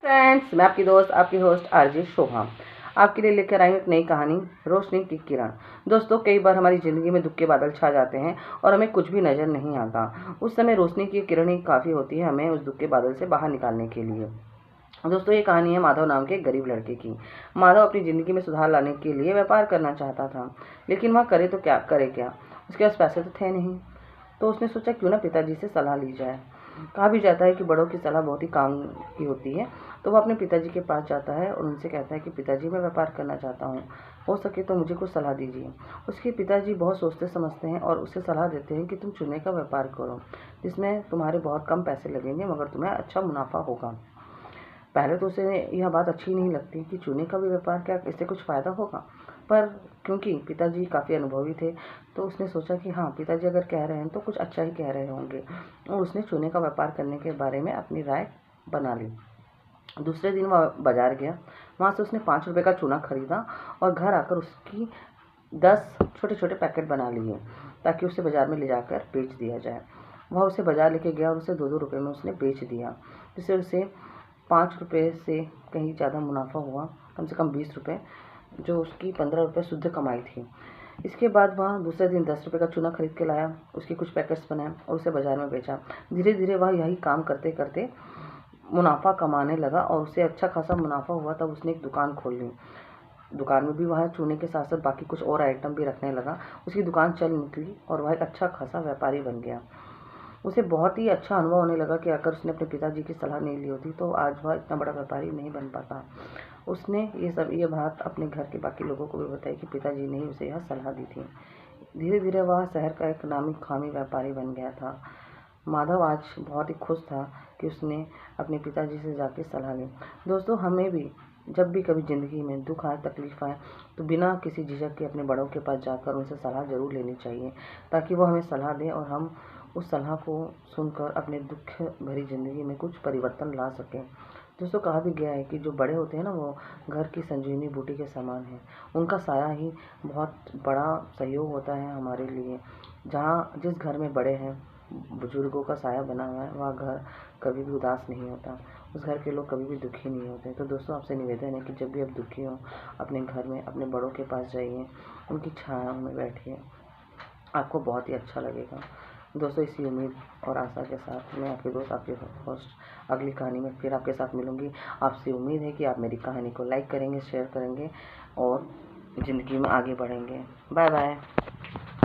Friends, मैं आपकी दोस्त आपकी होस्ट आरजे शोभा आपके लिए लेकर आई हूँ एक नई कहानी, रोशनी की किरण। दोस्तों, कई बार हमारी ज़िंदगी में दुख के बादल छा जाते हैं और हमें कुछ भी नज़र नहीं आता। उस समय रोशनी की किरण ही काफ़ी होती है हमें उस दुख के बादल से बाहर निकालने के लिए। दोस्तों, ये कहानी है माधव नाम के एक गरीब लड़के की। माधव अपनी ज़िंदगी में सुधार लाने के लिए व्यापार करना चाहता था, लेकिन वह करे तो क्या करे क्या, उसके पास पैसे तो थे नहीं। तो उसने सोचा क्यों ना पिताजी से सलाह ली जाए। कहा भी जाता है कि बड़ों की सलाह बहुत ही काम की होती है। तो वह अपने पिताजी के पास जाता है और उनसे कहता है कि पिताजी, मैं व्यापार करना चाहता हूँ, हो सके तो मुझे कुछ सलाह दीजिए। उसके पिताजी बहुत सोचते समझते हैं और उसे सलाह देते हैं कि तुम चूने का व्यापार करो, जिसमें तुम्हारे बहुत कम पैसे लगेंगे मगर तुम्हें अच्छा मुनाफा होगा। पहले तो उसे यह बात अच्छी नहीं लगती कि चूने का भी व्यापार, क्या इससे कुछ फ़ायदा होगा। पर क्योंकि पिताजी काफ़ी अनुभवी थे तो उसने सोचा कि हाँ, पिताजी अगर कह रहे हैं तो कुछ अच्छा ही कह रहे होंगे, और उसने चूने का व्यापार करने के बारे में अपनी राय बना ली। दूसरे दिन वह बाजार गया। वहाँ से उसने 5 रुपये का चूना खरीदा और घर आकर उसकी 10 छोटे छोटे पैकेट बना लिए ताकि उसे बाज़ार में ले जाकर बेच दिया जाए। वह उसे बाज़ार लेके गया और उसे 2-2 रुपये में उसने बेच दिया, जिससे उसे 5 रुपये से कहीं ज़्यादा मुनाफा हुआ, कम से कम 20 रुपये, जो उसकी 15 रुपये शुद्ध कमाई थी। इसके बाद वह दूसरे दिन 10 रुपये का चूना खरीद के लाया, उसके कुछ पैकेट्स बनाए और उसे बाज़ार में बेचा। धीरे धीरे वह यही काम करते करते मुनाफा कमाने लगा और उसे अच्छा खासा मुनाफा हुआ। तब उसने एक दुकान खोल ली। दुकान में भी वह चूने के साथ साथ बाकी कुछ और आइटम भी रखने लगा। उसकी दुकान चल निकली और वह एक अच्छा खासा व्यापारी बन गया। उसे बहुत ही अच्छा अनुभव होने लगा कि अगर उसने अपने पिताजी की सलाह नहीं ली होती तो आज वह इतना बड़ा व्यापारी नहीं बन पाता। उसने ये बात अपने घर के बाकी लोगों को भी बताई कि पिताजी ने ही उसे यह सलाह दी थी। धीरे धीरे वह शहर का एक नामी खामी व्यापारी बन गया था। माधव आज बहुत ही खुश था कि उसने अपने पिताजी से जाके सलाह ली। दोस्तों, हमें भी जब भी कभी ज़िंदगी में दुख आए, तकलीफ आए, तो बिना किसी झिझक के अपने बड़ों के पास जाकर उनसे सलाह ज़रूर लेनी चाहिए, ताकि वो हमें सलाह दें और हम उस सलाह को सुनकर अपने दुख भरी ज़िंदगी में कुछ परिवर्तन ला सकें। दोस्तों, कहा भी गया है कि जो बड़े होते हैं ना, वो घर की संजीवनी बूटी के समान है। उनका साया ही बहुत बड़ा सहयोग होता है हमारे लिए। जिस घर में बड़े हैं, बुजुर्गों का साया बना हुआ है, वह घर कभी भी उदास नहीं होता, उस घर के लोग कभी भी दुखी नहीं होते। तो दोस्तों, आपसे निवेदन है कि जब भी आप दुखी हों, अपने घर में अपने बड़ों के पास जाइए, उनकी छाया में बैठिए, आपको बहुत ही अच्छा लगेगा। दोस्तों, इसी उम्मीद और आशा के साथ मैं आपके दोस्त आपके होस्ट अगली कहानी में फिर आपके साथ मिलूँगी। आपसे उम्मीद है कि आप मेरी कहानी को लाइक करेंगे, शेयर करेंगे और ज़िंदगी में आगे बढ़ेंगे। Bye bye.